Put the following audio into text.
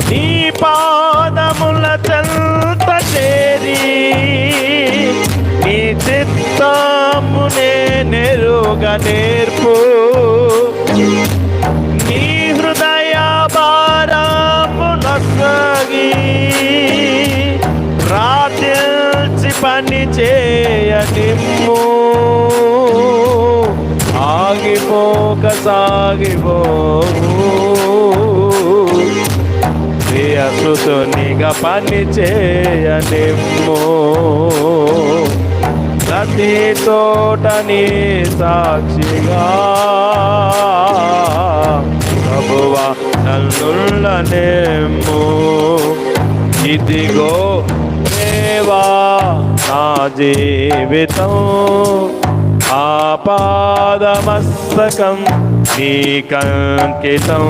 నీ పాదముల చెంత చేరి నీ చిత్తమునే నెరుగ నేర్పు. నీ హృదయ భారమునొసగి ప్రార్థించి పని చేయనిమ్ము. ఆగిపోక సాగిపోవు ప్రియసుతునిగా పని చేయనిమ్ము. ప్రతి తోట నీ సాక్షిగా ప్రభువా నన్నుల్లనేమ్ము. ఇదిగో దేవా నా జీవితం ఆపాదమస్తకం నీకంకితం.